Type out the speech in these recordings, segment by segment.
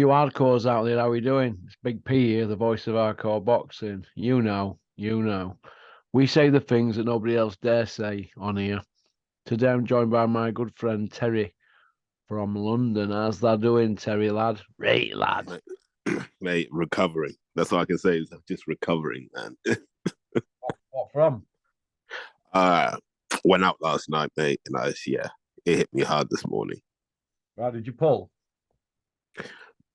you hardcores out there, how we doing? It's Big P here, the voice of hardcore boxing. You know. We say the things that nobody else dare say on here. Today I'm joined by my good friend Terry from London. How's that doing, Terry lad? Right, lad. Mate, recovering. That's all I can say is I'm just recovering, man. What from? uh Went out last night, mate, and it hit me hard this morning. Right, did you pull?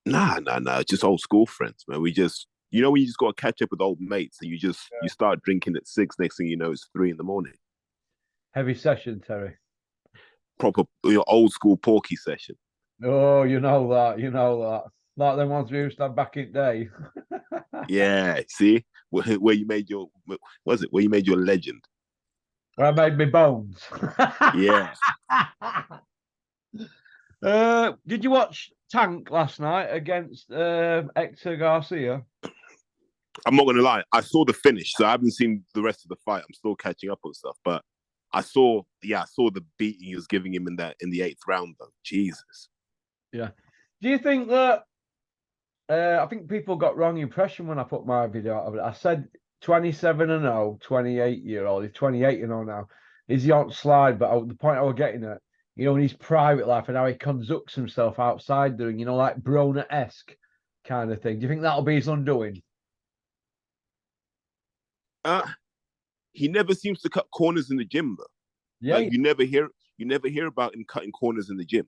Nah. Just old school friends, man. We just when you just gotta catch up with old mates and you start drinking at 6, next thing you know it's 3 a.m. Heavy session, Terry. Proper old school porky session. Oh, you know that. Like them ones we used to have back in the day. Yeah, see? Where you made your where you made your legend. Where I made me bones. Yeah. Did you watch Tank last night against Hector Garcia? I'm not gonna lie, I saw the finish, so I haven't seen the rest of the fight. I'm still catching up on stuff, but I saw the beating he was giving him in the 8th round though. Jesus. Yeah. Do you think that I think people got wrong impression when I put my video out of it? I said 27-0, 28-year-old. He's 28-0 now. Is he on slide? But the point I was getting at, in his private life and how he conducts himself outside doing, like Broner-esque kind of thing. Do you think that'll be his undoing? Uh he never seems to cut corners in the gym though. Yeah. Like you never hear about him cutting corners in the gym.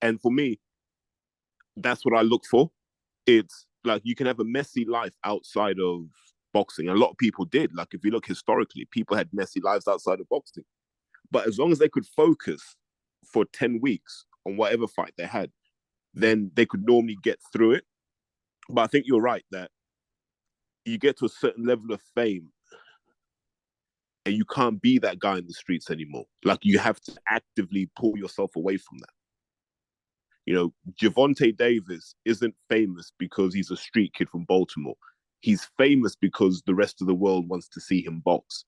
And for me, that's what I look for. It's like you can have a messy life outside of boxing. A lot of people did. Like if you look historically, people had messy lives outside of boxing. But as long as they could focus for 10 weeks on whatever fight they had, then they could normally get through it. But I think you're right that you get to a certain level of fame and you can't be that guy in the streets anymore. Like you have to actively pull yourself away from that. Gervonta Davis isn't famous because he's a street kid from Baltimore. He's famous because the rest of the world wants to see him box.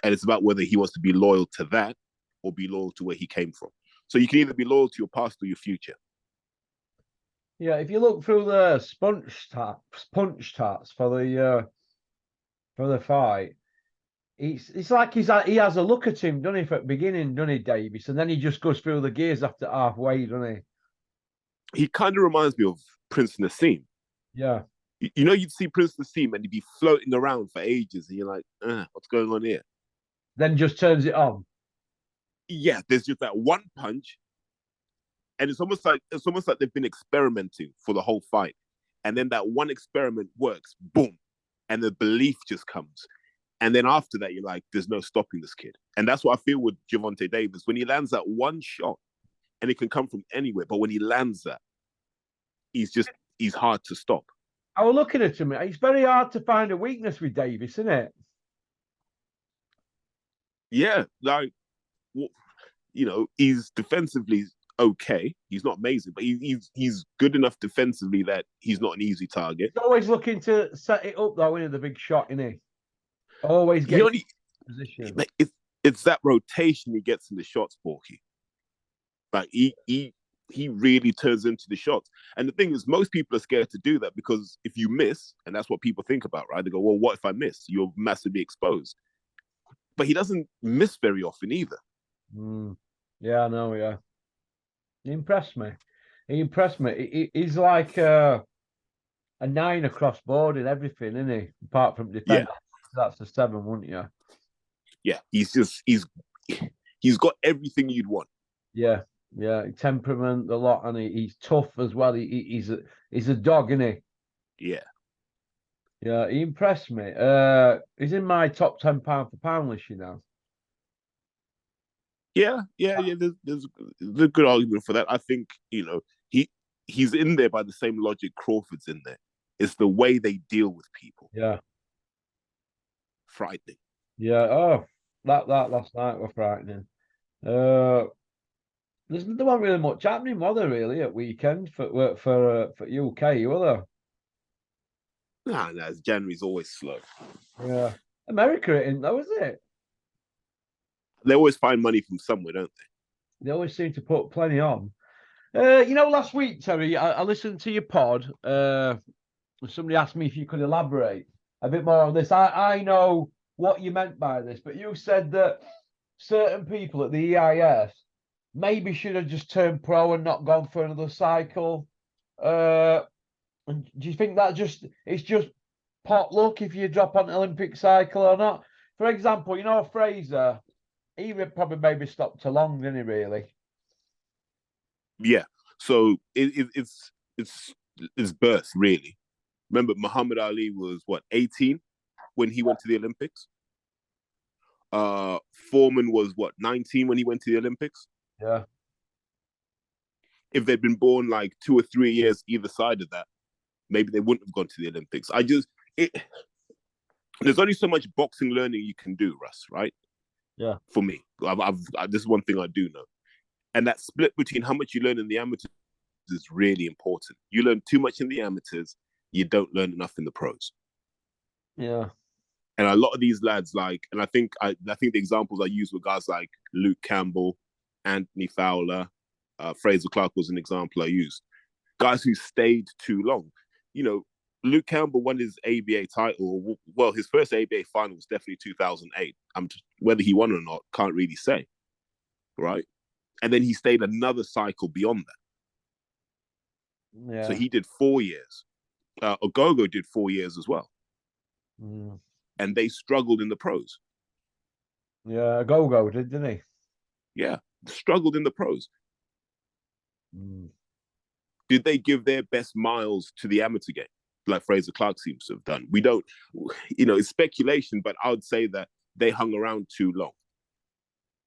And it's about whether he wants to be loyal to that or be loyal to where he came from. So you can either be loyal to your past or your future. Yeah, if you look through the punch tats for the fight, it's like he has a look at him, doesn't he, for the beginning, doesn't he, Davis? And then he just goes through the gears after halfway, doesn't he? He kind of reminds me of Prince Nassim. Yeah. You'd see Prince Nassim and he'd be floating around for ages, and you're like, what's going on here? Then just turns it on. Yeah, there's just that one punch, and it's almost like they've been experimenting for the whole fight, and then that one experiment works, boom, and the belief just comes. And then after that, you're like, there's no stopping this kid. And that's what I feel with Gervonta Davis. When he lands that one shot, and it can come from anywhere, but when he lands that, he's hard to stop. I was looking at him. It's very hard to find a weakness with Davis, isn't it? Yeah, like, he's defensively okay. He's not amazing, but he's good enough defensively that he's not an easy target. He's always looking to set it up, though, isn't he? The big shot, isn't he? Always gets position. It's that rotation he gets in the shots, Porky. Like he really turns into the shots. And the thing is, most people are scared to do that because if you miss, and that's what people think about, right? They go, well, what if I miss? You're massively exposed. But he doesn't miss very often either. Yeah, I know, yeah. He impressed me. He's like a 9 across board in everything, isn't he? Apart from defense. Yeah. That's a 7, wouldn't you? Yeah, he's got everything you'd want. Yeah. Temperament, the lot, and he's tough as well. He's a dog, isn't he? Yeah. Yeah, he impressed me. He's in my top 10 pound for pound list, Yeah. There's a good argument for that. I think he's in there by the same logic Crawford's in there. It's the way they deal with people. Yeah. Frightening. Yeah. Oh, that last night was frightening. There wasn't really much happening, was there, really, at weekend for UK, were there? No, January's always slow. Yeah. America ain't though, is it? They always find money from somewhere, don't they? They always seem to put plenty on. Last week, Terry, I listened to your pod. Somebody asked me if you could elaborate a bit more on this. I know what you meant by this, but you said that certain people at the EIS maybe should have just turned pro and not gone for another cycle. And do you think that it's just pot luck if you drop on an Olympic cycle or not? For example, Fraser, he probably maybe stopped too long, didn't he? Really? Yeah. So it's birth really. Remember, Muhammad Ali was what 18 when he went to the Olympics. Foreman was what 19 when he went to the Olympics. Yeah. If they'd been born like 2 or 3 years either side of that, maybe they wouldn't have gone to the Olympics. There's only so much boxing learning you can do, Russ. Right? Yeah. For me, this is one thing I do know, and that split between how much you learn in the amateurs is really important. You learn too much in the amateurs, you don't learn enough in the pros. Yeah. And a lot of these lads, and I think the examples I use were guys like Luke Campbell, Anthony Fowler, Fraser Clark was an example I used. Guys who stayed too long. Luke Campbell won his ABA title. Well, his first ABA final was definitely 2008. Whether he won or not, can't really say. Right? And then he stayed another cycle beyond that. Yeah. So he did 4 years. Ogogo did 4 years as well. Mm. And they struggled in the pros. Yeah, Go didn't he? Yeah, struggled in the pros. Mm. Did they give their best miles to the amateur game, like Fraser Clark seems to have done? We don't, it's speculation, but I would say that they hung around too long.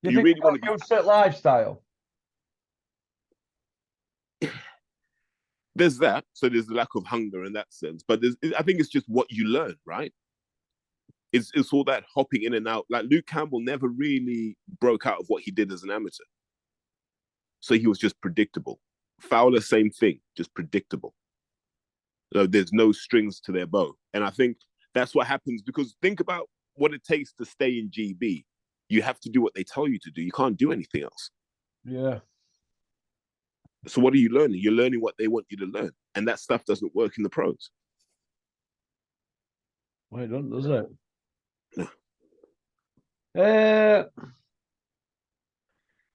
Do you think really want to be set lifestyle? There's that, so there's a lack of hunger in that sense. But I think it's just what you learn, right? It's all that hopping in and out. Like Luke Campbell never really broke out of what he did as an amateur, so he was just predictable. Fowler, same thing, just predictable. So there's no strings to their bow, and I think that's what happens because think about what it takes to stay in GB. You have to do what they tell you to do. You can't do anything else. Yeah. So what are you learning? You're learning what they want you to learn, and that stuff doesn't work in the pros. Well, it doesn't, does it? No.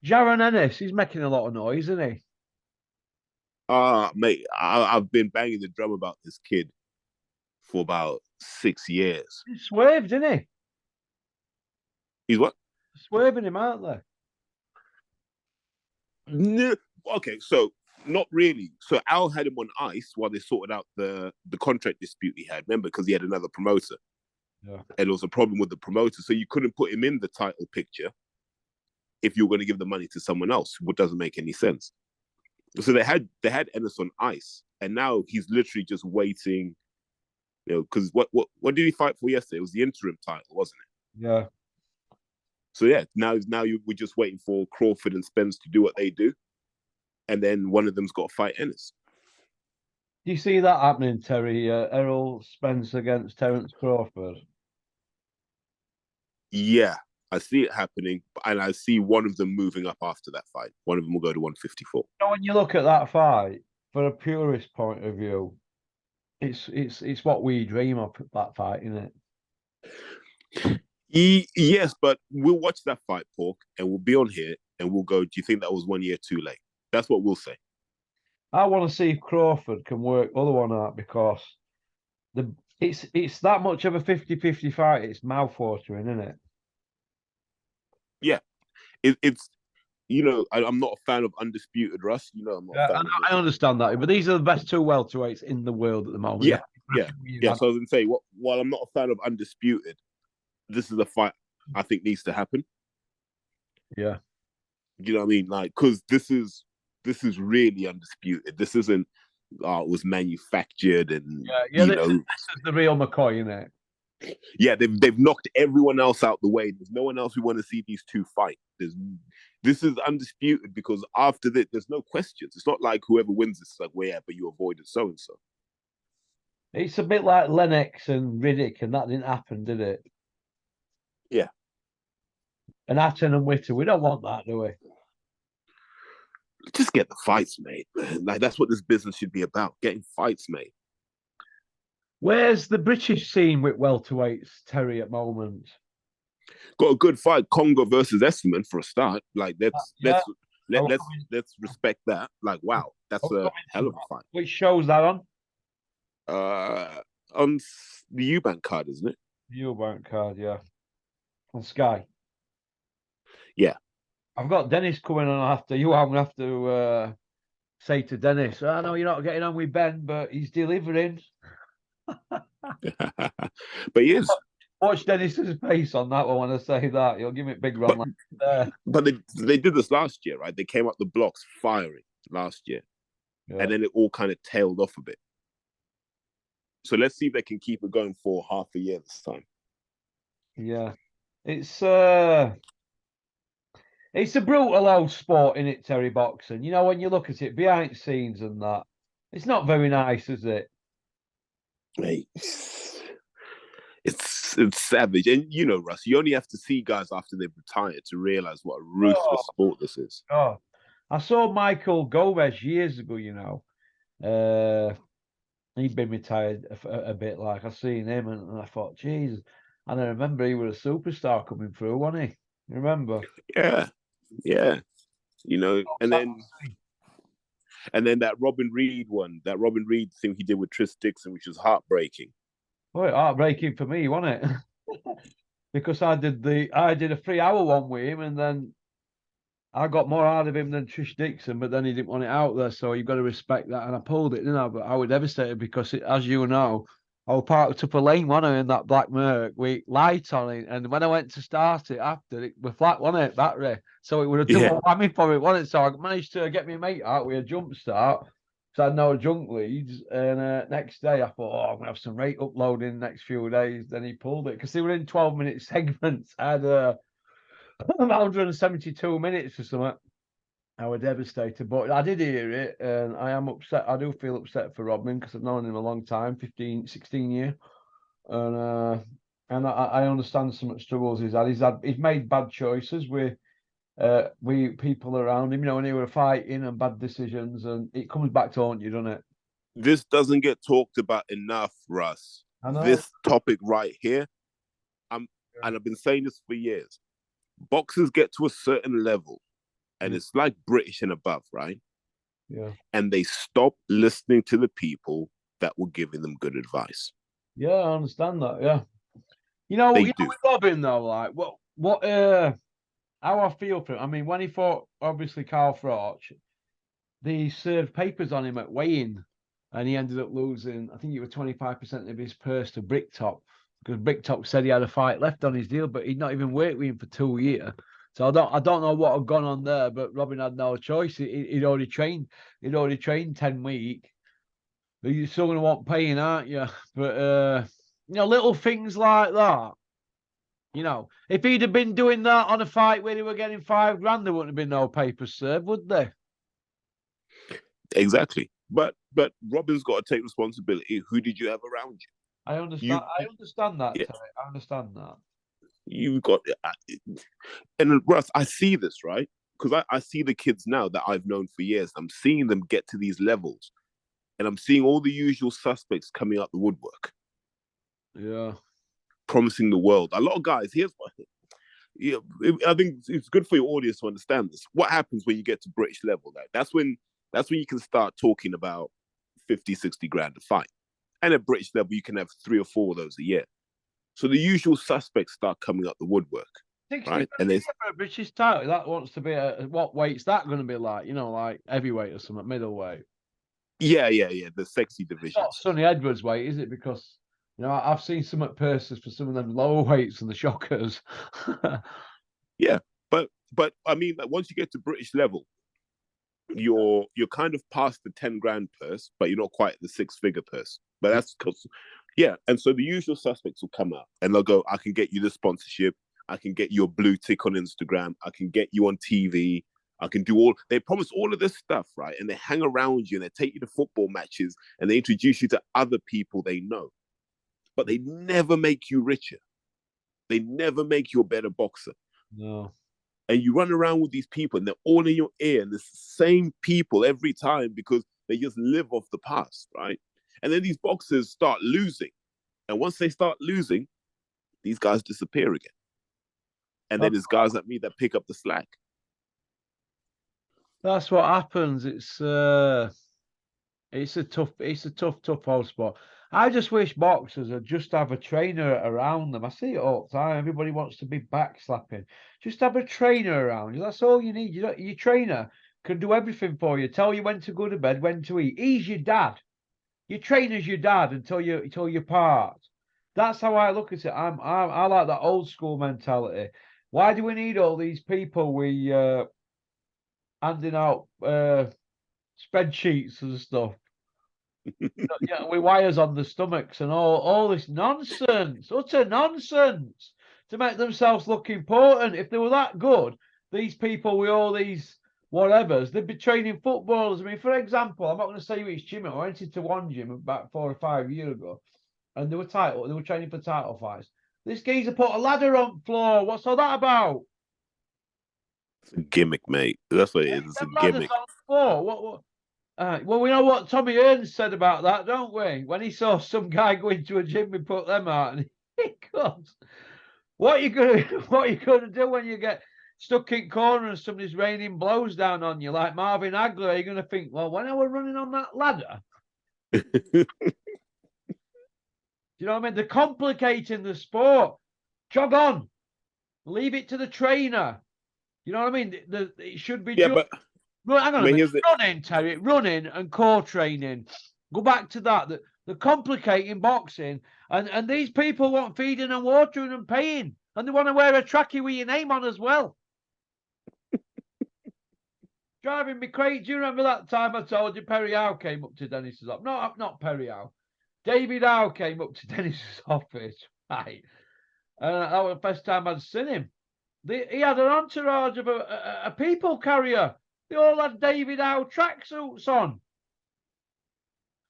Jaron Ennis, he's making a lot of noise, isn't he? Mate, I've been banging the drum about this kid for about 6 years. He swerved, didn't he? He's what? Swerving him, aren't they? No. Okay, so not really. So Al had him on ice while they sorted out the contract dispute he had. Remember, because he had another promoter. Yeah. And there was a problem with the promoter, so you couldn't put him in the title picture if you were going to give the money to someone else, which doesn't make any sense. So they had Ennis on ice, and now he's literally just waiting. Because what did he fight for yesterday? It was the interim title, wasn't it? Yeah. So yeah, now we're just waiting for Crawford and Spence to do what they do, and then one of them's got to fight Ennis. Do you see that happening, Terry? Errol Spence against Terence Crawford? Yeah, I see it happening, and I see one of them moving up after that fight. One of them will go to 154. When you look at that fight, for a purist point of view, it's what we dream of, that fight, isn't it? Yes, but we'll watch that fight, Pork, and we'll be on here, and we'll go, do you think that was 1 year too late? That's what we'll say. I want to see if Crawford can work other one out because it's that much of a 50-50 fight. It's mouth-watering, isn't it? Yeah. It's I'm not a fan of undisputed, Russ. I'm not a fan of it. I understand that, but these are the best two welterweights in the world at the moment. Yeah. So I was going to say, while I'm not a fan of undisputed, this is a fight I think needs to happen. Yeah. You know what I mean? Like, because this is really undisputed. This isn't it was manufactured and this is the real McCoy, isn't it? Yeah, they've knocked everyone else out the way. There's no one else we want to see these two fight. This is undisputed because after that, there's no questions. It's not like whoever wins this is like, well, yeah, but you avoided so and so. It's a bit like Lennox and Riddick, and that didn't happen, did it? Yeah. And Hatton and Witter, we don't want that, do we? Just get the fights, mate. Like that's what this business should be about: getting fights, mate. Where's the British scene with welterweights, Terry, at moment? Got a good fight, Congo versus Esserman for a start. Like let's Yeah, I'll let's respect that. Like wow, that's come a into hell of that. a fight. Which show's that on? Uh, on the Eubank card, isn't it? Eubank card, yeah. On Sky. Yeah. I've got Dennis coming on after you. I'm gonna have to say to Dennis, I know you're not getting on with Ben, but he's delivering. But he is. Watch Dennis's face on that one when I say that. He'll give me a big run But like there. but they did this last year, right? They came up the blocks firing last year, Yeah. and then it all kind of tailed off a bit. So let's see if they can keep it going for half a year this time. Yeah. It's a brutal old sport in it, Terry, boxing. You know, when you look at it behind the scenes and that, it's not very nice, is it? Mate, it's savage. And you know, Russ, you only have to see guys after they've retired to realize what a Oh, ruthless sport this is. God. I saw Michael Gomez years ago, you know. He'd been retired a bit, like I seen him, and I thought, Jesus. And I remember he was a superstar coming through, wasn't he? You remember? Yeah, yeah. You know, and then that Robin Reed one, that Robin Reed thing he did with Tris Dixon, which was heartbreaking. Well, heartbreaking for me, wasn't it? Because I did a 3 hour one with him, and then I got more out of him than Trish Dixon, but then he didn't want it out there, so you've got to respect that. And I pulled it, didn't I? But I was devastated because, as you know, I was parked up a lane, one in that black Merc with light on it. And when I went to start it after, it was flat, wasn't it? Battery. So it would have Yeah, double whammy for it, wasn't it? So I managed to get my mate out with a jump start. So I had no junk leads. And next day I thought, I'm going to have some rate uploading the next few days. Then he pulled it because they were in 12-minute segments. I had 172 minutes or something. I was devastated, but I did hear it, and I am upset. I do feel upset for Robin because I've known him a long time, 15, 16 years, and I understand some of the struggles he's had. He's made bad choices with people around him, you know, when they were fighting and bad decisions, and it comes back to haunt you, doesn't it? this doesn't get talked about enough, Russ. I know. This topic right here, and I've been saying this for years. Boxers get to a certain level, and it's like British and above, right? Yeah. And they stop listening to the people that were giving them good advice. Yeah, I understand that. Yeah. They do. With Robin though, like how I feel for him. I mean, when he fought obviously Carl Froch, they served papers on him at weighing, and he ended up losing. I think it was 25% of his purse to Bricktop because Bricktop said he had a fight left on his deal, but he'd not even worked with him for 2 years. So I don't know what had gone on there, but Robin had no choice. He'd already trained. He'd already trained 10 weeks. But you're still going to want paying, aren't you? But little things like that. You know, if he'd have been doing that on a fight where he were getting 5 grand, there wouldn't have been no papers served, would there? Exactly. But Robin's got to take responsibility. Who did you have around you? I understand. I understand that, Yeah, Terry. I understand that. you've got, and Russ, I see this right because I see the kids now that I've known for years. I'm seeing them get to these levels, and I'm seeing all the usual suspects coming out the woodwork. Yeah. Promising the world. A lot of guys. Here's what. Yeah, I think it's good for your audience to understand this. What happens when you get to British level? That's when you can start talking about 50, 60 grand a fight. And at British level, you can have 3 or 4 of those a year. So the usual suspects start coming up the woodwork, 60 right? And they for a British title, that wants to be what weight's that going to be like? You know, like heavyweight or something, middleweight. yeah, the sexy It's not divisions. Sonny Edwards weight, is it? Because I've seen some at purses for some of them lower weights and the shockers. Yeah, but I mean, like, once you get to British level, you're kind of past the 10 grand purse, but you're not quite the 6-figure purse. But that's because, yeah. And so the usual suspects will come out and they'll go, I can get you the sponsorship. I can get you a blue tick on Instagram. I can get you on TV. I can do all, they promise all of this stuff, right? And they hang around you and they take you to football matches and they introduce you to other people they know. But they never make you richer. They never make you a better boxer. No. and you run around with these people, and they're all in your ear, and it's the same people every time because they just live off the past, right? And then these boxers start losing, and once they start losing, these guys disappear again. And then there's guys like me that pick up the slack. That's what happens. It's a tough old sport. I just wish boxers would just have a trainer around them. I see it all the time. Everybody wants to be backslapping. Just have a trainer around you. That's all you need. Your trainer can do everything for you. Tell you when to go to bed, when to eat. He's your dad. Your trainer's your dad until you part. That's how I look at it. I like that old school mentality. Why do we need all these people handing out spreadsheets and stuff? Yeah, with wires on the stomachs and all this nonsense, utter nonsense, to make themselves look important. If they were that good, these people with all these whatevers, they'd be training footballers. I mean, for example, I'm not going to say which gym. I went into one gym about 4 or 5 years ago, and they were training for title fights. This geezer put a ladder on the floor. What's all that about? It's a gimmick, mate. That's what it is. It's a gimmick. On the floor. What? Well, we know what Tommy Hearns said about that, don't we? When he saw some guy go into a gym and put them out, and he goes, "What are you gonna do when you get stuck in corner and somebody's raining blows down on you like Marvin Hagler? Are you gonna think, well, when I was running on that ladder?" Do you know what I mean? They're complicating the sport. Jog on, leave it to the trainer. You know what I mean? It should be but hang on a minute. Running, Terry, running and core training. Go back to that. They're complicating boxing, and these people want feeding and watering and paying, and they want to wear a trackie with your name on as well. Driving me crazy. Do you remember that time I told you Perry Howe came up to Dennis's office? No, not Perry Howe. David Howe came up to Dennis's office, right? And that was the first time I'd seen him. He had an entourage of a people carrier. They all had David Howe tracksuits on.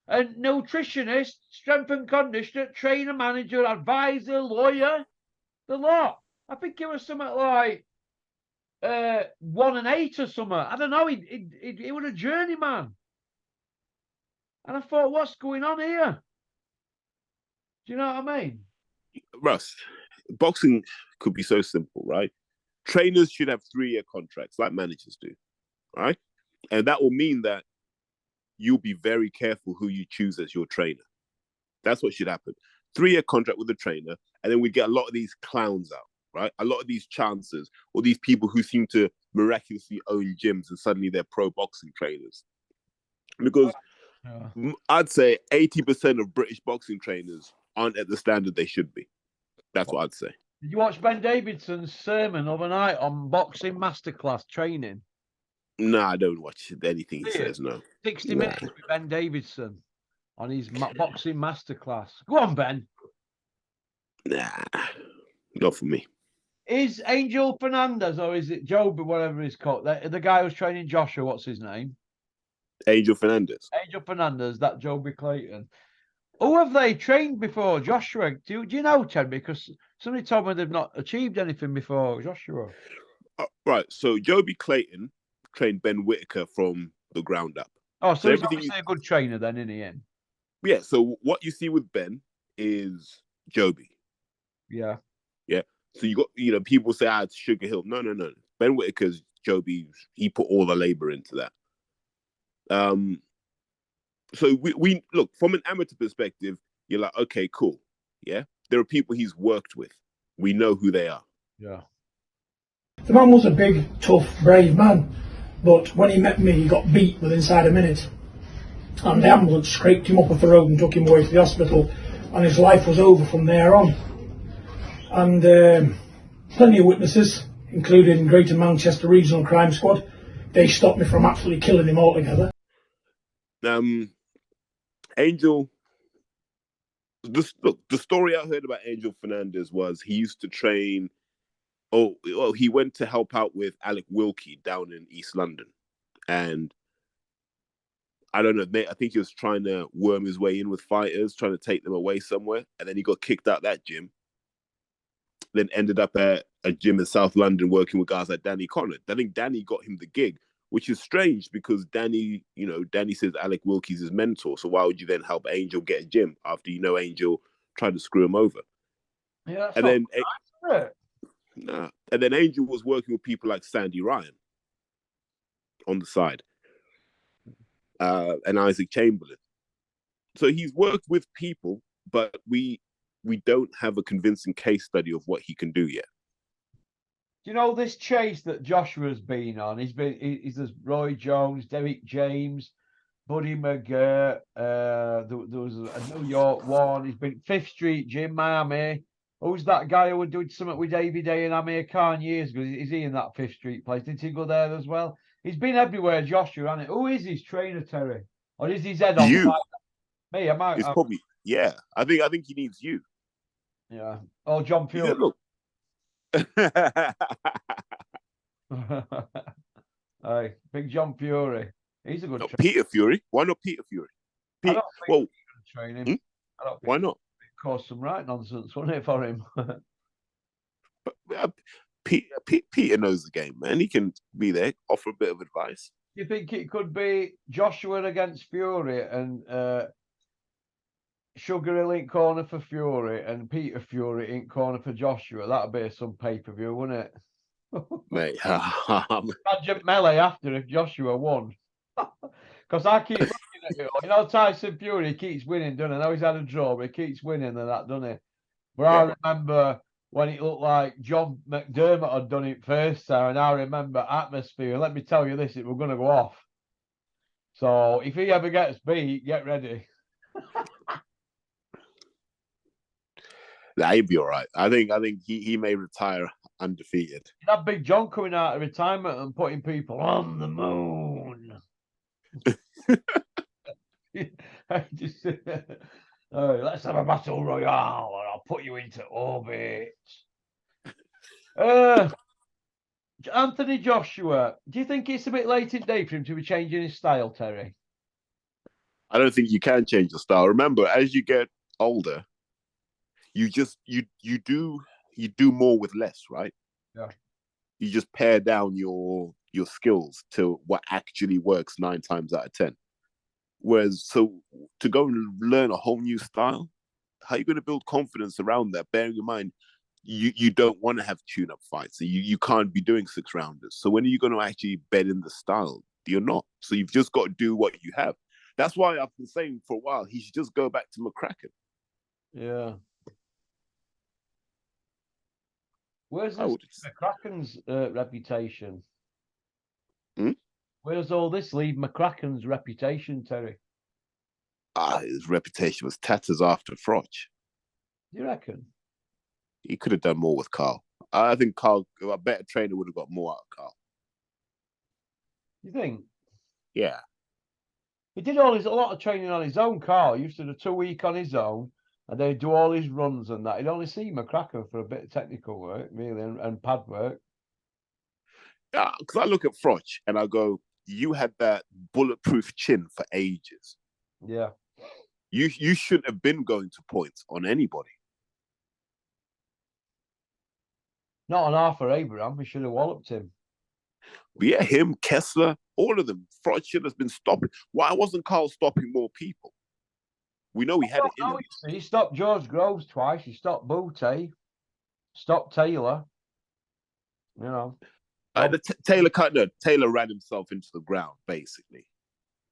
And nutritionist, strength and conditioner, trainer, manager, advisor, lawyer, the lot. I think it was something like 1 and 8 or something. I don't know. He was a journeyman. And I thought, what's going on here? Do you know what I mean? Russ, boxing could be so simple, right? Trainers should have 3-year contracts like managers do, right? And that will mean that you'll be very careful who you choose as your trainer. That's what should happen. 3-year contract with the trainer, and then we get a lot of these clowns out, right? A lot of these chancers or these people who seem to miraculously own gyms and suddenly they're pro boxing trainers. Because I'd say 80% of British boxing trainers aren't at the standard they should be. That's what I'd say. Did you watch Ben Davidson's sermon overnight on boxing masterclass training? No, I don't watch anything he says, no. 60 minutes with Ben Davidson on his boxing masterclass. Go on, Ben. Nah, not for me. Is Angel Fernandez, or is it Job, whatever he's called, the guy who's training Joshua, what's his name? Angel Fernandez, that Joby Clayton. Who have they trained before? Joshua? Do you know, Ted? Because somebody told me they've not achieved anything before Joshua. Right, so Joby Clayton trained Ben Whitaker from the ground up. Oh, so he's obviously a good trainer then, in the end. Yeah, so what you see with Ben is Joby. Yeah. Yeah. So you got, people say, it's Sugar Hill. No. Ben Whitaker's Joby, he put all the labor into that. So we look, from an amateur perspective, you're like, okay, cool. Yeah. There are people he's worked with. We know who they are. Yeah. The man was a big, tough, brave man, but when he met me, he got beat within inside a minute. And the ambulance scraped him up off the road and took him away to the hospital, and his life was over from there on. And plenty of witnesses, including Greater Manchester Regional Crime Squad, they stopped me from actually killing him altogether. Angel, the story I heard about Angel Fernandez was he used to train. He went to help out with Alec Wilkie down in East London, and I don't know. I think he was trying to worm his way in with fighters, trying to take them away somewhere, and then he got kicked out that gym. then ended up at a gym in South London working with guys like Danny Conant. I think Danny got him the gig, which is strange because Danny, Danny says Alec Wilkie's his mentor. So why would you then help Angel get a gym after Angel tried to screw him over? Yeah, and then nice, nah, and then Angel was working with people like Sandy Ryan on the side, and Isaac Chamberlain. So he's worked with people, but we don't have a convincing case study of what he can do yet. Do you know this chase that Joshua's been on? He's there's Roy Jones, Derek James, Buddy McGirt. There was a New York one. He's been Fifth Street Gym, Miami. Who's that guy who was doing something with Davey Day and Amir Khan years ago? Is he in that Fifth Street place? Did he go there as well? He's been everywhere, Joshua, hasn't he? Who is his trainer, Terry? Or is his head on? Me, I might. It's probably I think he needs you. Yeah. Oh, John Fury. Look. Hey, big John Fury. He's a good trainer. Peter Fury. Why not Peter Fury? I don't think train him. I don't think why not? Cause some right nonsense, wouldn't it, for him? Peter knows the game, man. He can be there, offer a bit of advice. Do you think it could be Joshua against Fury and Sugar Hill in corner for Fury and Peter Fury in corner for Joshua? That'd be some pay-per-view, wouldn't it? Mate, Imagine melee after if Joshua won. Because I keep looking at it. Tyson Fury keeps winning, doesn't he? I know he's had a draw, but he keeps winning and that, doesn't he? But I remember when it looked like John McDermott had done it first time, and I remember atmosphere. Let me tell you this, it was going to go off. So if he ever gets beat, get ready. He'd be all right. I think he may retire undefeated. That Big John coming out of retirement and putting people on the moon. Let's have a battle royale, and I'll put you into orbit. Anthony Joshua, do you think it's a bit late in the day for him to be changing his style, Terry? I don't think you can change the style. Remember, as you get older, you do more with less, right? Yeah. You just pare down your skills to what actually works 9 times out of 10. Whereas, so to go and learn a whole new style, how are you going to build confidence around that? Bearing in mind, you don't want to have tune-up fights. So you can't be doing 6-rounders. So when are you going to actually bed in the style? You're not. So you've just got to do what you have. That's why I've been saying for a while, he should just go back to McCracken. Yeah. Where's McCracken's reputation? Where does all this leave McCracken's reputation, Terry? His reputation was tatters after Froch. You reckon? He could have done more with Carl. I think Carl, a better trainer, would have got more out of Carl. You think? Yeah. He did a lot of training on his own, Carl. He used to do 2 weeks on his own, and they'd do all his runs and that. He'd only see McCracken for a bit of technical work, really, and pad work. Yeah, because I look at Froch and I go, you had that bulletproof chin for ages. Yeah. You shouldn't have been going to points on anybody. Not on Arthur Abraham. We should have walloped him. But yeah, him, Kessler, all of them. Froch should have been stopping. Why wasn't Carl stopping more people? We know he had it in him. He stopped George Groves twice. He stopped Booty. Stopped Taylor. You know. Taylor ran himself into the ground, basically.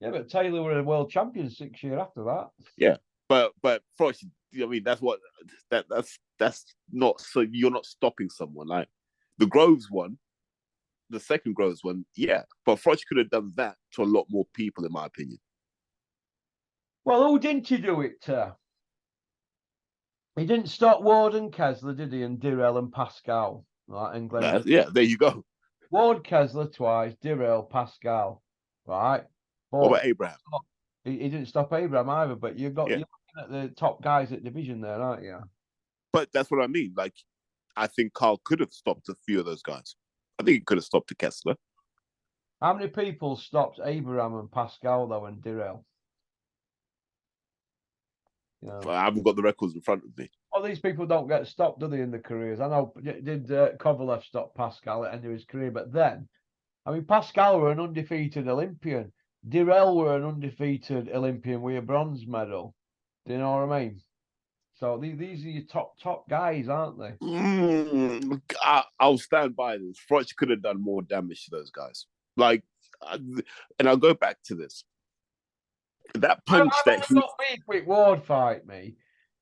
Yeah, but Taylor were a world champion 6 years after that. Yeah, but Froch, I mean, that's not, so you're not stopping someone. Like the Groves one, the second Groves one, yeah, but Froch could have done that to a lot more people, in my opinion. Well, who didn't he do it to? He didn't stop Ward and Kessler, did he? And Dirrell and Pascal. Right, and Glenn. Yeah, there you go. Ward, Kessler twice, Dirrell, Pascal. Right. But what about Abraham? He didn't stop Abraham either, but you're looking at the top guys at division there, aren't you? But that's what I mean. Like, I think Carl could have stopped a few of those guys. I think he could have stopped a Kessler. How many people stopped Abraham and Pascal, though, and Dirrell? You know. I haven't got the records in front of me. Well, these people don't get stopped, do they, in their careers? I know. Did Kovalev stop Pascal at the end of his career? But then, I mean, Pascal were an undefeated Olympian. Dirrell were an undefeated Olympian with a bronze medal. Do you know what I mean? So these are your top guys, aren't they? I'll stand by this. Froch could have done more damage to those guys. Like, and I'll go back to this. That punch that he... got beef with Ward fight me,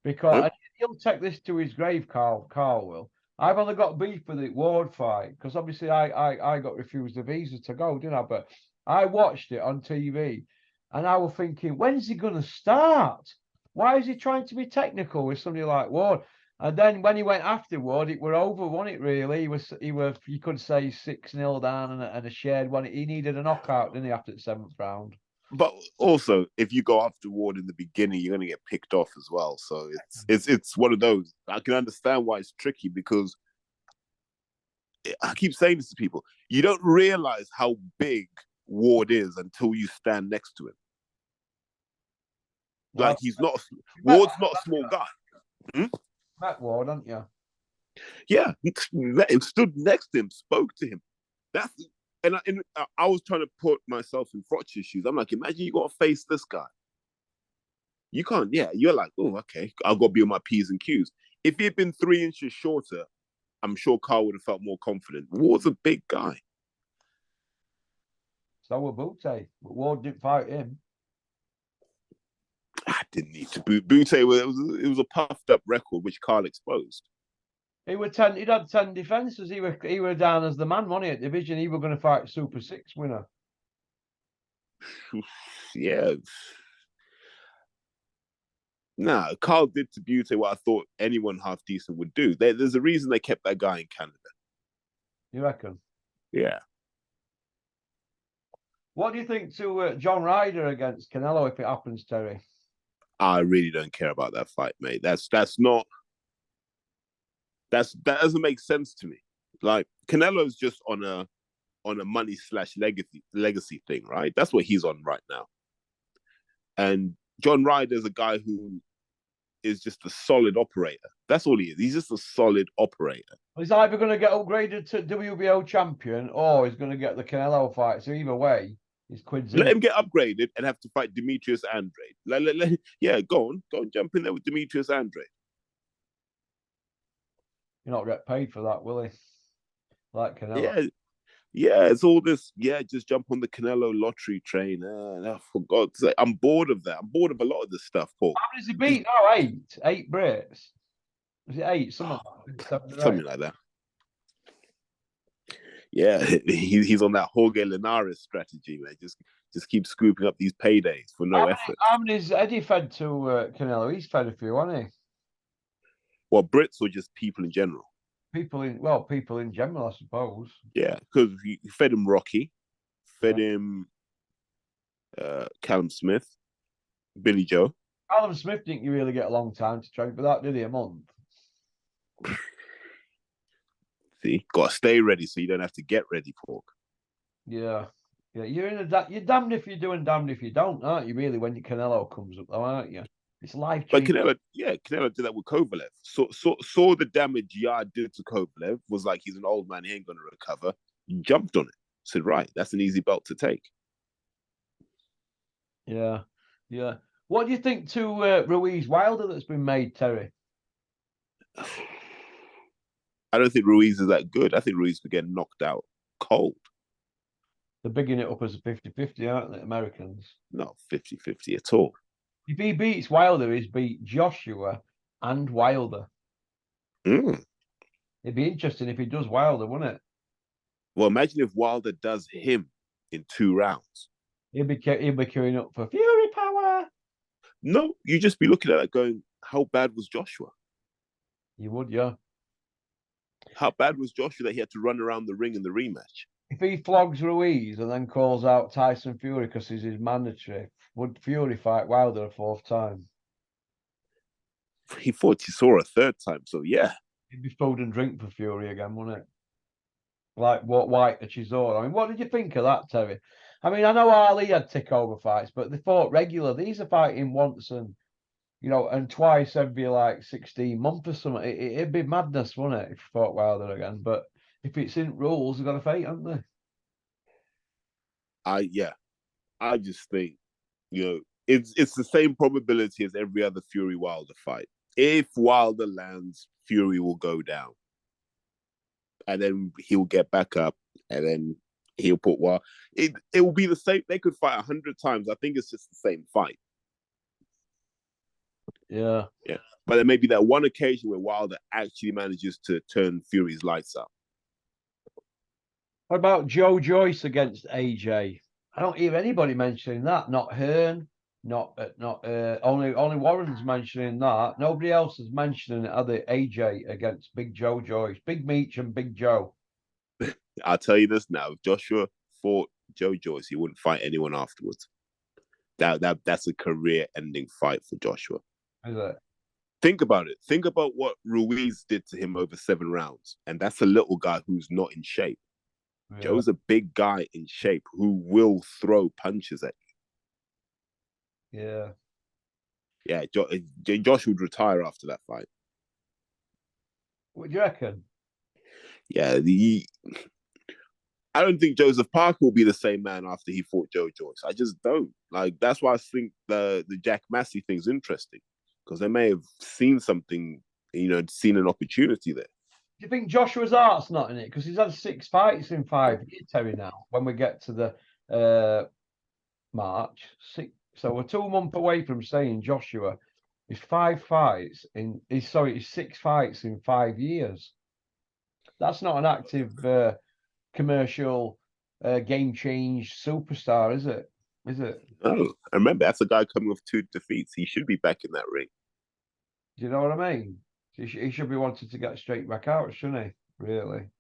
because he'll take this to his grave. Carl will. I've only got beef with the Ward fight because obviously I got refused a visa to go, didn't I? But I watched it on TV, and I was thinking, when's he going to start? Why is he trying to be technical with somebody like Ward? And then when he went after Ward, it were over, wasn't it? Really, you could say 6-0 down and a shared one. He needed a knockout, didn't he, after the 7th round? But also, if you go after Ward in the beginning, you're going to get picked off as well. So it's one of those. I can understand why it's tricky, because I keep saying this to people. You don't realize how big Ward is until you stand next to him. Like, Ward's not a small guy. Met Ward, haven't you? Yeah, he stood next to him, spoke to him. And I was trying to put myself in Froch's shoes. I'm like, imagine you got to face this guy. You can't, you're like, oh, okay, I've got to be on my P's and Q's. If he had been 3 inches shorter, I'm sure Carl would have felt more confident. Ward's a big guy. So were Butte, but Ward didn't fight him. I didn't need to. Butte, it was a puffed up record, which Carl exposed. He'd had 10 defenses. He were down as the man, wasn't he, at division? He were going to fight Super 6 winner. Yeah. Nah, Carl did to Butte what I thought anyone half decent would do. There's a reason they kept that guy in Canada. You reckon? Yeah. What do you think to John Ryder against Canelo if it happens, Terry? I really don't care about that fight, mate. That doesn't make sense to me. Like, Canelo's just on a money / legacy thing, right? That's what he's on right now. And John Ryder's a guy who is just a solid operator. That's all he is. He's just a solid operator. He's either going to get upgraded to WBO champion or he's going to get the Canelo fight. So either way, he's quids in. Let him get upgraded and have to fight Demetrius Andrade. Go on, jump in there with Demetrius Andrade. You're not get paid for that, will he? Like Canelo. Yeah, it's all this. Yeah, just jump on the Canelo lottery train. For God's sake, I'm bored of that. I'm bored of a lot of this stuff, Paul. How many has he beat now? 8 Brits. Was it 8? Something like that. Yeah, he's on that Jorge Linares strategy, man. Just keep scooping up these paydays for no effort. How many has Eddie fed to Canelo? He's fed a few, hasn't he? Well, Brits or just people in general? People in general, I suppose. Yeah, because he fed him Rocky, fed him Callum Smith, Billy Joe. Callum Smith didn't you really get a long time to train for that, did he? A month. See, got to stay ready so you don't have to get ready, Pork. Yeah. You're damned if you do and damned if you don't, aren't you? Really, when your Canelo comes up, though, aren't you? It's life changing. But Canelo did that with Kovalev. Saw the damage Yard did to Kovalev. Was like, he's an old man, he ain't gonna recover. He jumped on it. Said, right, that's an easy belt to take. Yeah. What do you think to Ruiz Wilder that's been made, Terry? I don't think Ruiz is that good. I think Ruiz could get knocked out cold. They're bigging it up as a 50-50, aren't they, Americans? Not 50-50 at all. If he beats Wilder, he's beat Joshua and Wilder. It'd be interesting if he does Wilder, wouldn't it? Well, imagine if Wilder does him in 2 rounds. He'll be queuing up for Fury power. No, you just be looking at it going, how bad was Joshua? You would, yeah. How bad was Joshua that he had to run around the ring in the rematch? If he flogs Ruiz and then calls out Tyson Fury because he's his mandatory, would Fury fight Wilder a 4th time? He thought he saw a 3rd time, so yeah. It'd be food and drink for Fury again, wouldn't it? Like what White at Chisora. I mean, what did you think of that, Terry? I mean, I know Ali had takeover fights, but they fought regular. These are fighting once and and twice every like 16 months or something. It'd be madness, wouldn't it, if you fought Wilder again? But if it's in rules, they've got to fight, haven't they? I just think, it's the same probability as every other Fury Wilder fight. If Wilder lands, Fury will go down, and then he'll get back up, and then he'll put it will be the same. They could fight 100 times. I think it's just the same fight. Yeah. But there may be that one occasion where Wilder actually manages to turn Fury's lights up. What about Joe Joyce against AJ? I don't hear anybody mentioning that. Not Hearn, not only Warren's mentioning that. Nobody else is mentioning it, are they? AJ against Big Joe Joyce, Big Meech and Big Joe. I'll tell you this now: if Joshua fought Joe Joyce, he wouldn't fight anyone afterwards. That's a career-ending fight for Joshua. Is it? Think about it. Think about what Ruiz did to him over 7 rounds, and that's a little guy who's not in shape. Yeah. Joe's a big guy in shape who will throw punches at you. Yeah. Yeah, Josh would retire after that fight. What do you reckon? Yeah, I don't think Joseph Parker will be the same man after he fought Joe Joyce. I just don't. Like, that's why I think the Jack Massey thing's interesting, because they may have seen something, seen an opportunity there. Do you think Joshua's Art's not in it? Because he's had 6 fights in 5 years, Terry, now, when we get to the March. So we're 2 months away from saying Joshua is 5 fights he's 6 fights in 5 years. That's not an active commercial game change superstar, is it? Oh, I remember, that's a guy coming off 2 defeats. He should be back in that ring. Do you know what I mean? He should be wanting to get straight back out, shouldn't he? Really?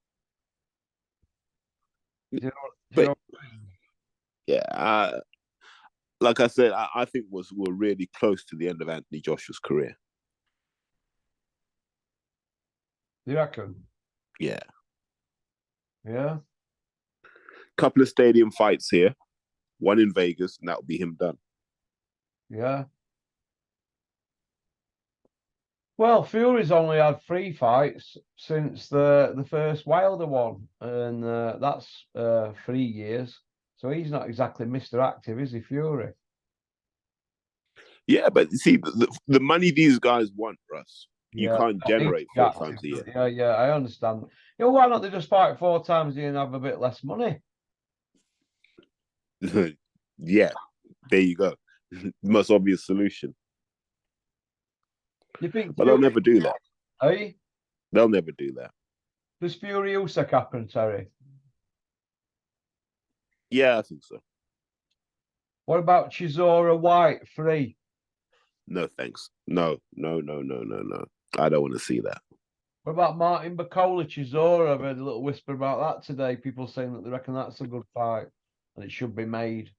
Yeah, like I said, I think we're really close to the end of Anthony Joshua's career. You reckon? Yeah. Yeah. Couple of stadium fights here, one in Vegas, and that'll be him done. Yeah. Well, Fury's only had 3 fights since the first Wilder one, and that's 3 years. So he's not exactly Mr. Active, is he, Fury? Yeah, but see, the money these guys want, Russ, you can't generate 4 times a year. Yeah, I understand. Why not they just fight 4 times a year and have a bit less money? Yeah, there you go. Most obvious solution. You think? But they'll never do that. Hey? They'll never do that. Does Fury Usyk happen, Terry? Yeah, I think so. What about Chisora White 3? No, thanks. No. I don't want to see that. What about Martin Bakole Chisora? I've heard a little whisper about that today. People saying that they reckon that's a good fight and it should be made.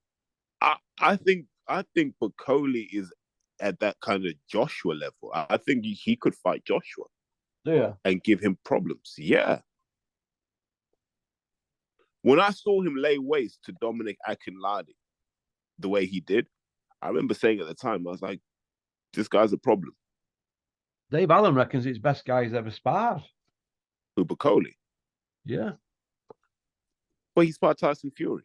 I think Bakole is at that kind of Joshua level. I think he could fight Joshua. Yeah. And give him problems. Yeah. When I saw him lay waste to Dominic Akinlade the way he did, I remember saying at the time, I was like, this guy's a problem. Dave Allen reckons it's best guy he's ever sparred. Who, Bakole? Yeah. But he sparred Tyson Fury.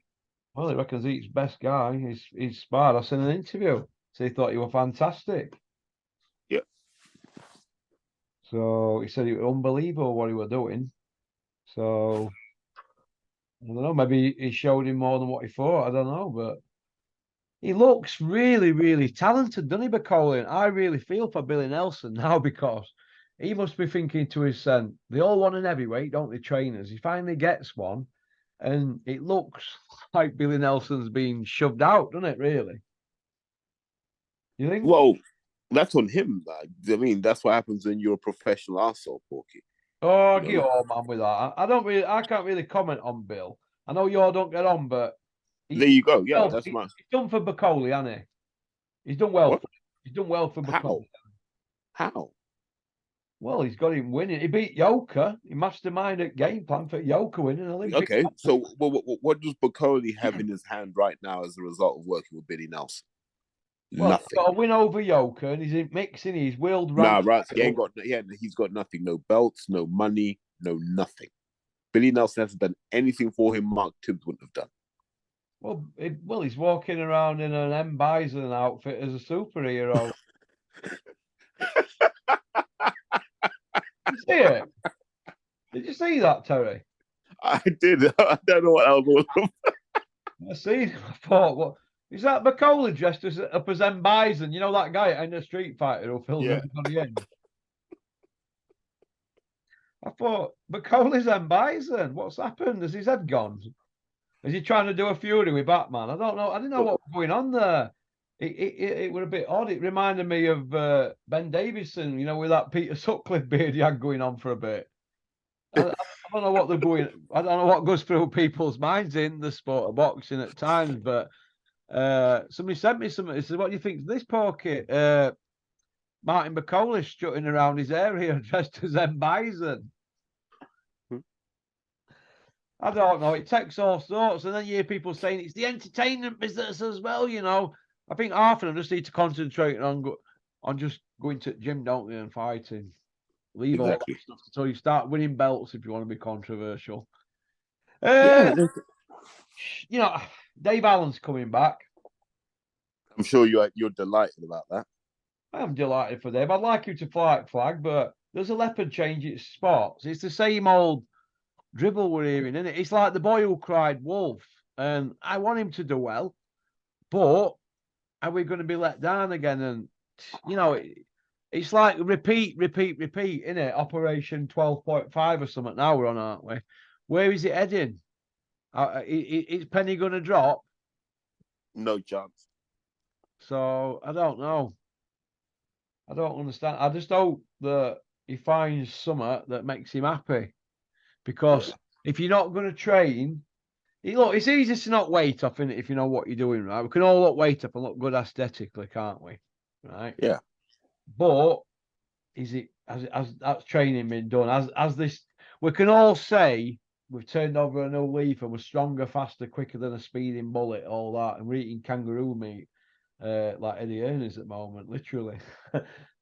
Well, he reckons he's best guy he's sparred. I seen an interview. So he thought he was fantastic. Yeah. So he said it was unbelievable what he was doing. So I don't know, maybe he showed him more than what he thought. I don't know, but he looks really, really talented, doesn't he, Bakole? And I really feel for Billy Nelson now, because he must be thinking to his son, they all want an heavyweight, don't they, trainers? He finally gets one, and it looks like Billy Nelson's being shoved out, doesn't it, really? You think? Well, that's on him. I mean, that's what happens when you're a professional arsehole, Porky. Oh, get on, man, with that. I can't really comment on Bill. I know you all don't get on, but there you go. Yeah, that's my. He's done for Bakole, hasn't he? He's done well. He's done well for Bakole. How? Well, he's got him winning. He beat Yoka. He masterminded game plan for Yoka winning Olympic. Okay, so what does Bakole have in his hand right now as a result of working with Billy Nelson? Well, he's Nothing. got a win over Yoker, and he's mixing his world Nah, rank. right. He ain't got. Yeah, he's got nothing. No belts. No money. No nothing. Billy Nelson hasn't done anything for him. Mark Tibbs wouldn't have done. Well, he's walking around in an M Bison outfit as a superhero. You see it? Did you see that, Terry? I did. I don't know what else. I seen it. I thought, what is that? Macaulay dressed up as M Bison? You know that guy in the Street Fighter who fills Yeah. on the end. I thought Macaulay's M Bison. What's happened? Has his head gone? Is he trying to do a fury with Batman? I don't know. I didn't know what was going on there. It was a bit odd. It reminded me of Ben Davison, with that Peter Sutcliffe beard he had going on for a bit. I don't know what they're going. I don't know what goes through people's minds in the sport of boxing at times. But somebody sent me something. He said, "What do you think of this Porky? Martin McCauley strutting around his area dressed as M Bison." I don't know. It takes all sorts, and then you hear people saying it's the entertainment business as well. I think half of them just need to concentrate on just going to the gym, don't they, and fighting. Leave all that stuff until you start winning belts if you want to be controversial. Yeah. Dave Allen's coming back. I'm sure you're delighted about that. I am delighted for Dave. I'd like you to flag, but there's a leopard change its spots. It's the same old dribble we're hearing, isn't it? It's like the boy who cried wolf, and I want him to do well, but are we going to be let down again? And it's like repeat, isn't it? Operation 12.5 or something. Now we're on, aren't we? Where is it heading? Is Penny going to drop? No chance. So I don't know. I don't understand. I just hope that he finds something that makes him happy. Because if you're not going to train, it's easy to knock weight off, innit, if you know what you're doing, right? We can all look weight up and look good aesthetically, can't we? Right? Yeah. But has that training been done? As this, we can all say we've turned over a new leaf and we're stronger, faster, quicker than a speeding bullet, all that, and we're eating kangaroo meat like Eddie Earners at the moment, literally.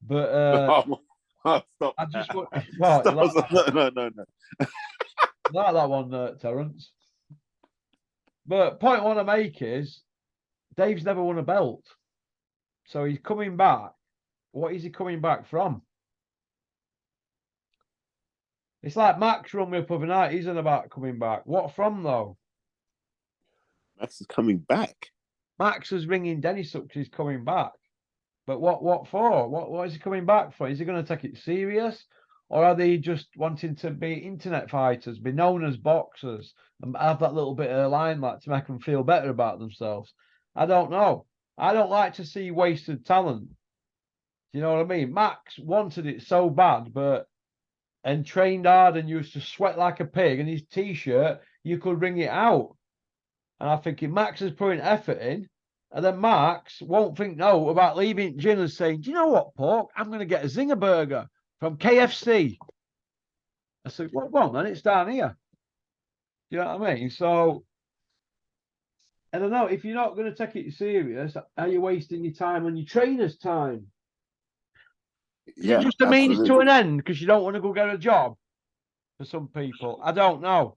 But stop. I just want. Stop. No. Like that one, Terence. But point I want to make is Dave's never won a belt. So he's coming back. What is he coming back from? It's like Max rung me up overnight. He's on about coming back. What from, though? Max is coming back. Max is ringing Dennis up because he's coming back. But what for? What is he coming back for? Is he going to take it serious? Or are they just wanting to be internet fighters, be known as boxers, and have that little bit of limelight to make them feel better about themselves? I don't know. I don't like to see wasted talent. Do you know what I mean? Max wanted it so bad, and trained hard and used to sweat like a pig, and his t-shirt, you could wring it out. And I'm thinking, Max is putting effort in, and then Max won't think no about leaving gym and saying, "Do you know what, Pork? I'm going to get a Zinger burger from KFC." I said, "Well, then it's down here." Do you know what I mean? So, I don't know. If you're not going to take it serious, are you wasting your time on your trainer's time? Yeah, just a means to an end because you don't want to go get a job. For some people, I don't know.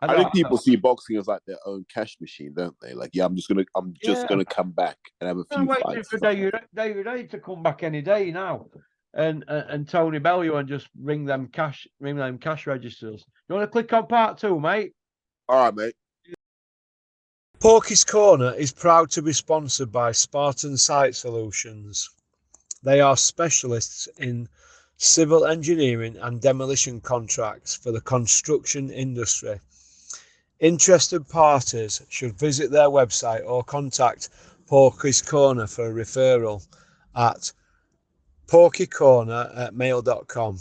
I think people see boxing as like their own cash machine, don't they? Like, I'm just gonna come back and have a few fights. I'm waiting for David to come back any day now, and Tony Bellew and just ring them cash registers. You want to click on part 2, mate? All right, mate. Porky's Corner is proud to be sponsored by Spartan Site Solutions. They are specialists in civil engineering and demolition contracts for the construction industry. Interested parties should visit their website or contact Porky's Corner for a referral at porkycorner@mail.com.